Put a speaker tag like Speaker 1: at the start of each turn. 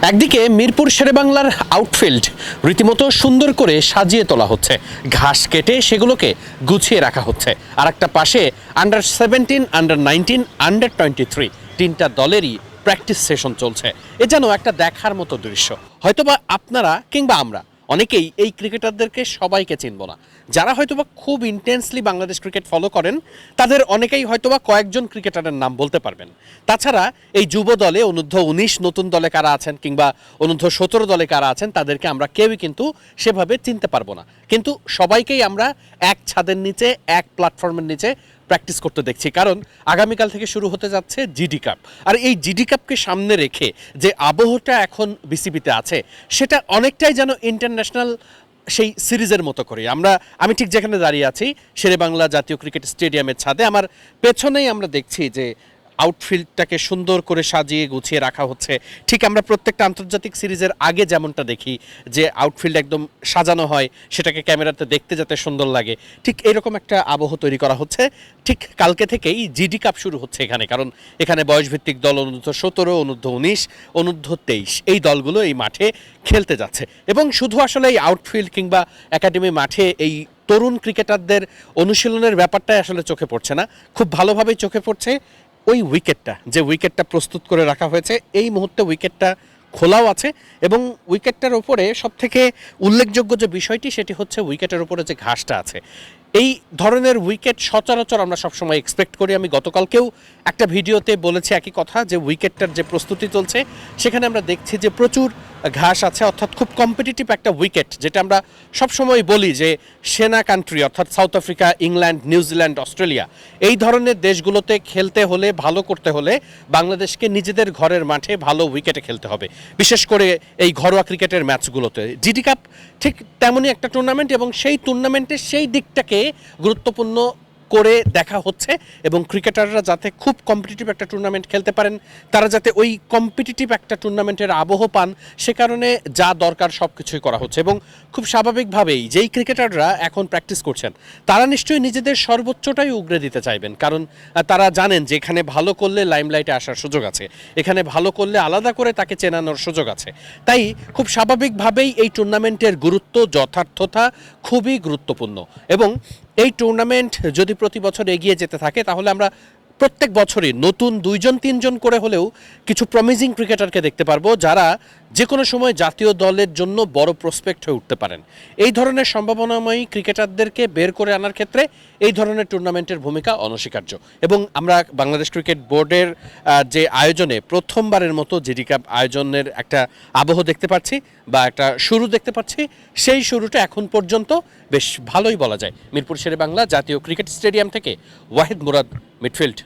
Speaker 1: একদিকে মিরপুর শেরেবাংলার আউটফিল্ড রীতিমতো সুন্দর করে সাজিয়ে তোলা হচ্ছে, ঘাস কেটে সেগুলোকে গুছিয়ে রাখা হচ্ছে। আর একটা পাশে আন্ডার-17, আন্ডার-19, আন্ডার-23 তিনটা দলেরই প্র্যাকটিস সেশন চলছে। এ যেন একটা দেখার মতো দৃশ্য। হয়তোবা আপনারা কিংবা আমরা অনেকেই এই ক্রিকেটারদেরকে সবাইকে চিনব না। যারা হয়তোবা খুব ইন্টেন্সলি বাংলাদেশ ক্রিকেট ফলো করেন তাদের অনেকেই হয়তোবা কয়েকজন ক্রিকেটারের নাম বলতে পারবেন। তাছাড়া এই যুব দলে অনূর্ধ্ব-19 নতুন দলে কারা আছেন কিংবা অনূর্ধ্ব-17 দলে কারা আছেন তাদেরকে আমরা কেউই কিন্তু সেভাবে চিনতে পারবো না। কিন্তু সবাইকেই আমরা এক ছাদের নিচে, এক প্ল্যাটফর্মের নিচে প্র্যাকটিস করতে দেখছি, কারণ আগামীকাল থেকে শুরু হতে যাচ্ছে জিডি কাপ। আর এই জিডি কাপকে সামনে রেখে যে আবহটা এখন বিসিবিতে আছে সেটা অনেকটাই যেন ইন্টারন্যাশনাল সেই সিরিজের মতো করে। আমি ঠিক যেখানে দাঁড়িয়ে আছি শেরেবাংলা জাতীয় ক্রিকেট স্টেডিয়ামের ছাদে, আমার পেছনেই আমরা দেখছি যে আউটফিল্ডটাকে সুন্দর করে সাজিয়ে গুছিয়ে রাখা হচ্ছে। ঠিক আমরা প্রত্যেকটা আন্তর্জাতিক সিরিজের আগে যেমনটা দেখি যে আউটফিল্ড একদম সাজানো হয়, সেটাকে ক্যামেরাতে দেখতে যাতে সুন্দর লাগে, ঠিক এরকম একটা আবহ তৈরি করা হচ্ছে। ঠিক কালকে থেকেই জিডি কাপ শুরু হচ্ছে এখানে, কারণ এখানে বয়সভিত্তিক দল অনূর্ধ্ব-17, অনূর্ধ্ব-19, অনূর্ধ্ব-23 এই দলগুলো এই মাঠে খেলতে যাচ্ছে। এবং শুধু আসলে এই আউটফিল্ড কিংবা একাডেমি মাঠে এই তরুণ ক্রিকেটারদের অনুশীলনের ব্যাপারটাই আসলে চোখে পড়ছে না, খুব ভালোভাবেই চোখে পড়ছে ওই যে উইকেটটা প্রস্তুত করে রাখা হয়েছে। এই মুহূর্তে উইকেটটা খোলাও আছে এবং উইকেটটার ওপরে সবথেকে উল্লেখযোগ্য যে বিষয়টি সেটি হচ্ছে উইকেটের ওপরে যে ঘাসটা আছে। এই ধরনের উইকেট সচরাচর আমরা সবসময় এক্সপেক্ট করি। আমি গতকালকেও একটা ভিডিওতে বলেছি একই কথা, যে উইকেটটার যে প্রস্তুতি চলছে সেখানে আমরা দেখছি যে প্রচুর ঘাস আছে, অর্থাৎ খুব কম্পিটিটিভ একটা উইকেট, যেটা আমরা সবসময় বলি যে সেনা কান্ট্রি অর্থাৎ south Africa, England, New Zealand, Australia এই ধরনের দেশগুলোতে খেলতে হলে, ভালো করতে হলে বাংলাদেশকে নিজেদের ঘরের মাঠে ভালো উইকেটে খেলতে হবে, বিশেষ করে এই ঘরোয়া ক্রিকেটের ম্যাচগুলোতে। জিডি কাপ ঠিক তেমনই একটা টুর্নামেন্ট এবং সেই টুর্নামেন্টের সেই দিকটাকে গুরুত্বপূর্ণ করে দেখা হচ্ছে এবং ক্রিকেটাররা যাতে খুব কম্পিটিটিভ একটা টুর্নামেন্ট খেলতে পারেন, তারা যাতে ওই কম্পিটিটিভ একটা টুর্নামেন্টের আবহ পান, সে কারণে যা দরকার সব কিছুই করা হচ্ছে। এবং খুব স্বাভাবিকভাবেই যেই ক্রিকেটাররা এখন প্র্যাকটিস করছেন তারা নিশ্চয়ই নিজেদের সর্বোচ্চটাই উগরে দিতে চাইবেন, কারণ তারা জানেন যে এখানে ভালো করলে লাইমলাইটে আসার সুযোগ আছে, এখানে ভালো করলে আলাদা করে তাকে চেনানোর সুযোগ আছে। তাই খুব স্বাভাবিকভাবেই এই টুর্নামেন্টের গুরুত্ব, যথার্থতা খুবই গুরুত্বপূর্ণ। এবং এই টুর্নামেন্ট যদি প্রতি বছর এগিয়ে যেতে থাকে তাহলে আমরা প্রত্যেক বছরই নতুন 2-3জন করে হলেও কিছু প্রমিজিং ক্রিকেটারকে দেখতে পারবো, যারা যে কোনো সময় জাতীয় দলের জন্য বড় প্রসপেক্ট হয়ে উঠতে পারেন। এই ধরনের সম্ভাবনাময়ী ক্রিকেটারদেরকে বের করে আনার ক্ষেত্রে এই ধরনের টুর্নামেন্টের ভূমিকা অনস্বীকার্য। এবং আমরা বাংলাদেশ ক্রিকেট বোর্ডের যে আয়োজনে প্রথমবারের মতো জিডি কাপ আয়োজনের একটা আবহ দেখতে পাচ্ছি বা একটা শুরু দেখতে পাচ্ছি, সেই শুরুটা এখন পর্যন্ত বেশ ভালোই বলা যায়। মিরপুর শেরেবাংলা জাতীয় ক্রিকেট স্টেডিয়াম থেকে ওয়াহিদ মুরাদ, মিডফিল্ড।